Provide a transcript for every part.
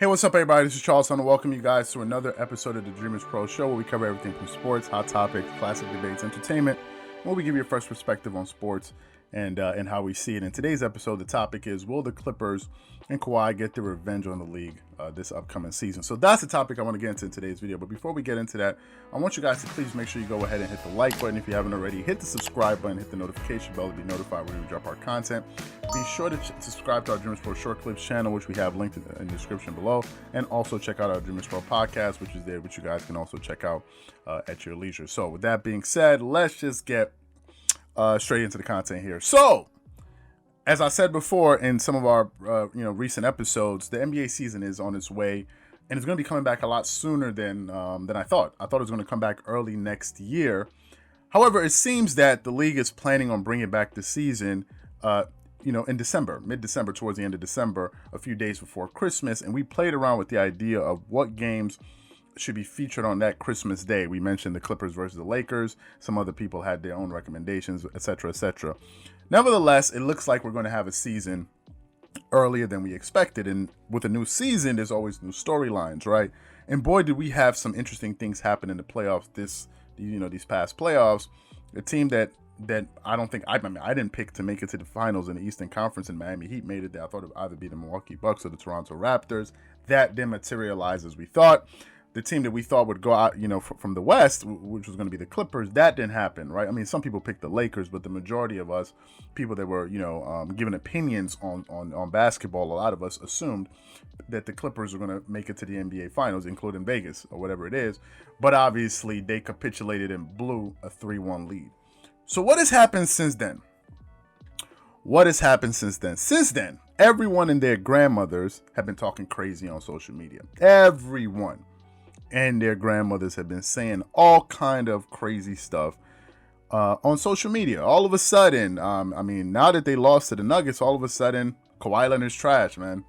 Hey, what's up, everybody? This is Charles. I want to welcome you guys to another episode of the Dreamerspro Show, where we cover everything from sports, hot topics, classic debates, entertainment, where we give you a fresh perspective on sports and how we see it. In today's episode, the topic is, will the Clippers and Kawhi get their revenge on the league this upcoming season? So that's the topic I want to get into in today's video. But before we get into that, I want you guys to please make sure you go ahead and hit the like button if you haven't already. Hit the subscribe button, hit the notification bell to be notified when we drop our content. Be sure to subscribe to our Dreamerspro Short Clips channel, which we have linked in the description below. And also check out our Dreamerspro Podcast, which is there, which you guys can also check out at your leisure. So with that being said, let's just get straight into the content here. So, as I said before in some of our recent episodes, the NBA season is on its way, and it's going to be coming back a lot sooner than I thought. I thought it was going to come back early next year. However, it seems that the league is planning on bringing back the season, in December, mid-December, towards the end of December, a few days before Christmas, and we played around with the idea of what games should be featured on that Christmas day. We mentioned the Clippers versus the Lakers. Some other people had their own recommendations, etc., etc. Nevertheless, it looks like we're going to have a season earlier than we expected. And with a new season, there's always new storylines, right? And boy, did we have some interesting things happen in the playoffs these past playoffs. A team that I didn't pick to make it to the finals in the Eastern Conference, and Miami Heat made it there. I thought it would either be the Milwaukee Bucks or the Toronto Raptors. That didn't materialize as we thought. The team that we thought would go out, from the West, which was going to be the Clippers, that didn't happen, right? I mean, some people picked the Lakers, but the majority of us, people that were, giving opinions on basketball, a lot of us assumed that the Clippers were going to make it to the NBA Finals, including Vegas or whatever it is. But obviously, they capitulated and blew a 3-1 lead. So what has happened since then? Since then, everyone and their grandmothers have been talking crazy on social media. Everyone and their grandmothers have been saying all kind of crazy stuff on social media. All of a sudden, now that they lost to the Nuggets, all of a sudden, Kawhi Leonard's trash, man.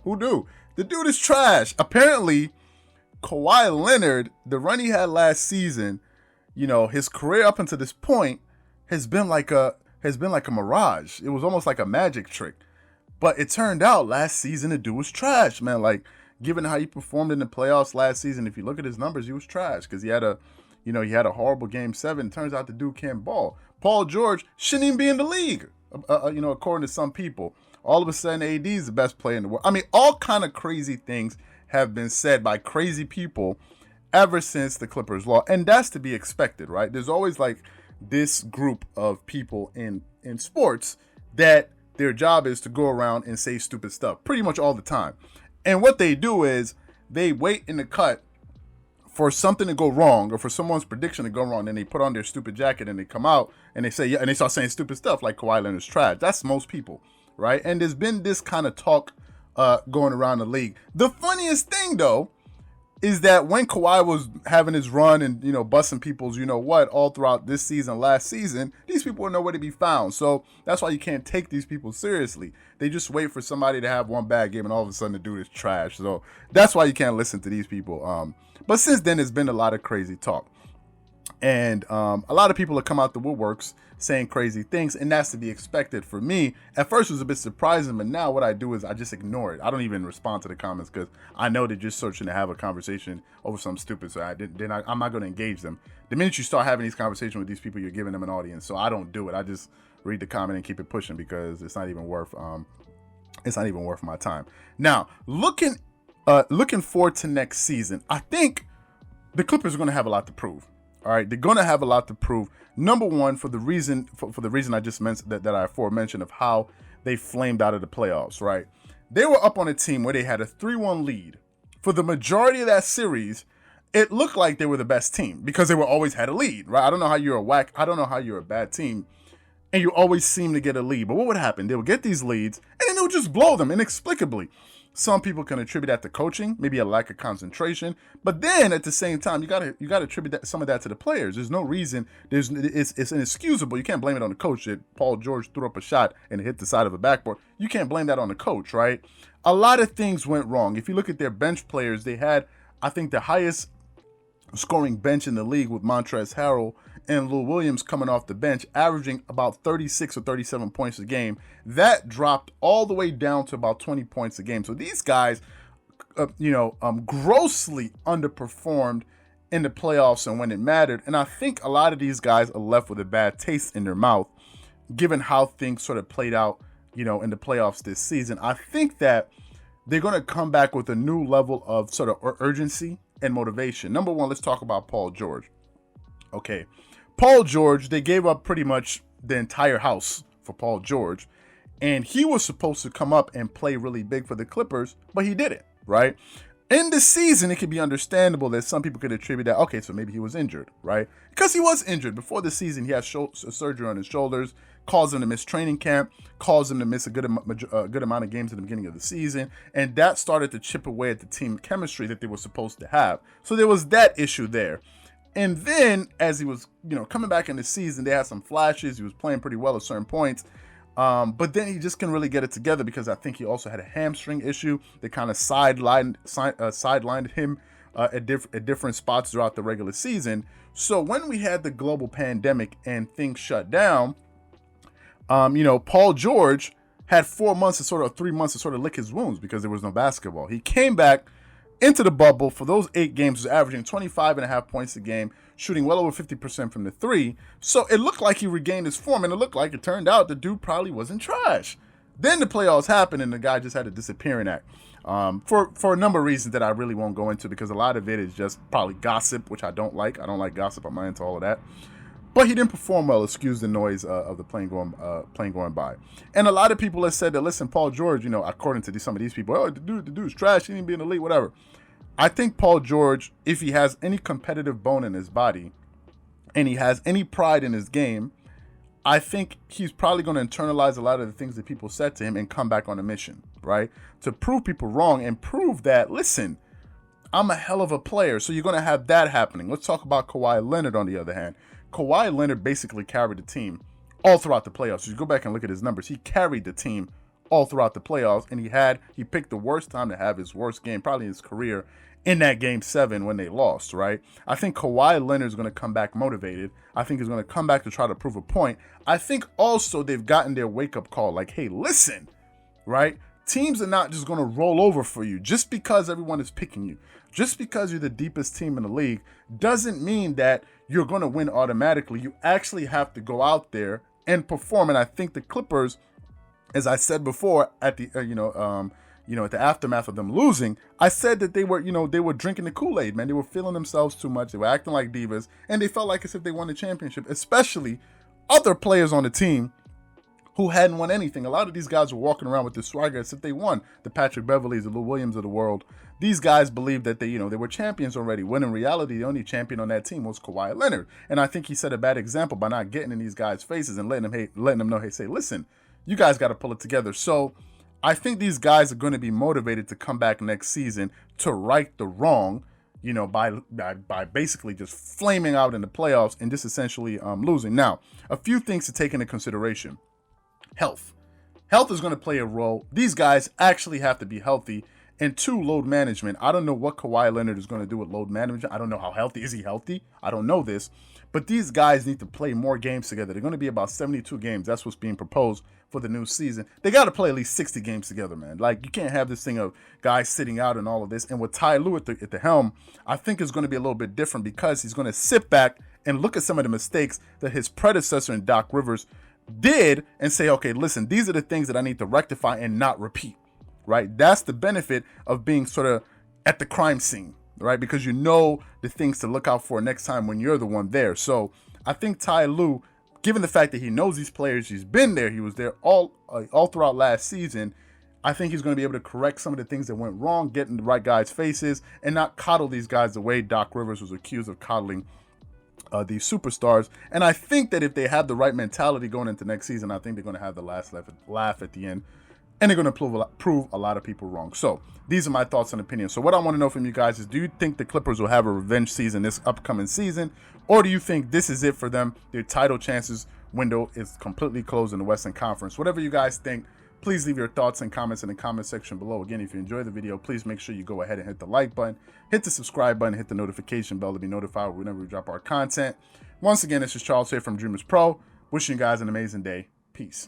Who knew? The dude is trash. Apparently, Kawhi Leonard, the run he had last season, his career up until this point has been like a mirage. It was almost like a magic trick. But it turned out last season the dude was trash, man. Like, given how he performed in the playoffs last season, if you look at his numbers, he was trash because he had a horrible Game 7. Turns out the dude can't ball. Paul George shouldn't even be in the league, according to some people. All of a sudden, AD is the best player in the world. I mean, all kind of crazy things have been said by crazy people ever since the Clippers lost, and that's to be expected, right? There's always like this group of people in sports that their job is to go around and say stupid stuff pretty much all the time. And what they do is they wait in the cut for something to go wrong or for someone's prediction to go wrong. Then they put on their stupid jacket and they come out and they say, yeah, and they start saying stupid stuff like Kawhi Leonard's trash. That's most people, right? And there's been this kind of talk going around the league. The funniest thing, though, is that when Kawhi was having his run and, busting people's, all throughout this season, last season, these people were nowhere to be found. So that's why you can't take these people seriously. They just wait for somebody to have one bad game and all of a sudden the dude is trash. So that's why you can't listen to these people. But since then, there's been a lot of crazy talk. And a lot of people have come out the woodworks saying crazy things, and that's to be expected. For me, at first it was a bit surprising, but now what I do is I just ignore it. I don't even respond to the comments because I know they're just searching to have a conversation over something stupid, so I'm not going to engage them. The minute you start having these conversations with these people, you're giving them an audience, so I don't do it. I just read the comment and keep it pushing because it's not even worth my time. Now, looking forward to next season, I think the Clippers are going to have a lot to prove. All right, they're going to have a lot to prove. Number one, for the reason I just mentioned that I aforementioned of how they flamed out of the playoffs, right? They were up on a team where they had a 3-1 lead. For the majority of that series, it looked like they were the best team because they were always had a lead, right? I don't know how you're a bad team and you always seem to get a lead. But what would happen? They would get these leads and then they would just blow them inexplicably. Some people can attribute that to coaching, maybe a lack of concentration. But then at the same time, you gotta attribute some of that to the players. There's no reason. It's inexcusable. You can't blame it on the coach that Paul George threw up a shot and it hit the side of a backboard. You can't blame that on the coach, right? A lot of things went wrong. If you look at their bench players, they had, I think, the highest scoring bench in the league with Montrezl Harrell and Lou Williams coming off the bench, averaging about 36 or 37 points a game. That dropped all the way down to about 20 points a game. So these guys grossly underperformed in the playoffs and when it mattered. And I think a lot of these guys are left with a bad taste in their mouth, given how things sort of played out, in the playoffs this season. I think that they're going to come back with a new level of sort of urgency and motivation. Number one, let's talk about Paul George. Okay. Paul George, they gave up pretty much the entire house for Paul George. And he was supposed to come up and play really big for the Clippers, but he didn't, right? In the season, it could be understandable that some people could attribute that, okay, so maybe he was injured, right? Because he was injured. Before the season, he had surgery on his shoulders, caused him to miss training camp, caused him to miss a good amount of games at the beginning of the season, and that started to chip away at the team chemistry that they were supposed to have. So there was that issue there. And then, as he was, coming back in the season, they had some flashes. He was playing pretty well at certain points. But then he just couldn't really get it together because I think he also had a hamstring issue that kind of sidelined him at different spots throughout the regular season. So when we had the global pandemic and things shut down, Paul George had 3 months to sort of lick his wounds because there was no basketball. He came back into the bubble for those 8 games, was averaging 25.5 points a game, shooting well over 50% from the three. So it looked like he regained his form, and it turned out the dude probably wasn't trash. Then the playoffs happened, and the guy just had a disappearing act for a number of reasons that I really won't go into, because a lot of it is just probably gossip, which I don't like. I don't like gossip. I'm not into all of that. But he didn't perform well. Excuse the noise of the plane going by. And a lot of people have said that, listen, Paul George, according to some of these people, the dude's trash. He didn't be in the league, whatever. I think Paul George, if he has any competitive bone in his body and he has any pride in his game, I think he's probably going to internalize a lot of the things that people said to him and come back on a mission, right? To prove people wrong and prove that, listen, I'm a hell of a player. So you're going to have that happening. Let's talk about Kawhi Leonard on the other hand. Kawhi Leonard basically carried the team all throughout the playoffs. You go back and look at his numbers. He carried the team all throughout the playoffs, and he picked the worst time to have his worst game, probably in his career, in that Game 7 when they lost, right? I think Kawhi Leonard is going to come back motivated. I think he's going to come back to try to prove a point. I think also they've gotten their wake-up call, like, hey, listen, right? Teams are not just going to roll over for you just because everyone is picking you. Just because you're the deepest team in the league doesn't mean that you're going to win automatically. You actually have to go out there and perform. And I think the Clippers, as I said before, at the at the aftermath of them losing, I said that they were drinking the Kool-Aid, man. They were feeling themselves too much. They were acting like divas, and they felt like as if they won the championship, especially other players on the team who hadn't won anything. A lot of these guys were walking around with the swagger as if they won. The Patrick Beverleys, the Lou Williams of the world. These guys believed that they were champions already, when in reality, the only champion on that team was Kawhi Leonard. And I think he set a bad example by not getting in these guys' faces and letting them know, hey, say, listen, you guys got to pull it together. So I think these guys are going to be motivated to come back next season to right the wrong, by basically just flaming out in the playoffs and just essentially losing. Now, a few things to take into consideration. Health is going to play a role. These guys actually have to be healthy. And 2, load management. I don't know what Kawhi Leonard is going to do with load management. I don't know how healthy. Is he healthy? I don't know this. But these guys need to play more games together. They're going to be about 72 games. That's what's being proposed for the new season. They got to play at least 60 games together, man. Like, you can't have this thing of guys sitting out and all of this. And with Ty Lue at the helm, I think it's going to be a little bit different because he's going to sit back and look at some of the mistakes that his predecessor in Doc Rivers did and say, okay, listen, these are the things that I need to rectify and not repeat. Right? That's the benefit of being sort of at the crime scene, right? Because you know the things to look out for next time when you're the one there. So I think Ty Lue, given the fact that he knows these players, he's been there, he was there all throughout last season, I think he's going to be able to correct some of the things that went wrong, get in the right guys' faces, and not coddle these guys the way Doc Rivers was accused of coddling these superstars. And I think that if they have the right mentality going into next season, I think they're going to have the last laugh at the end. And they're going to prove a lot of people wrong. So these are my thoughts and opinions. So what I want to know from you guys is, do you think the Clippers will have a revenge season this upcoming season? Or do you think this is it for them? Their title chances window is completely closed in the Western Conference. Whatever you guys think, please leave your thoughts and comments in the comment section below. Again, if you enjoyed the video, please make sure you go ahead and hit the like button, hit the subscribe button, hit the notification bell to be notified whenever we drop our content. Once again, this is Charles here from Dreamerspro. Wishing you guys an amazing day. Peace.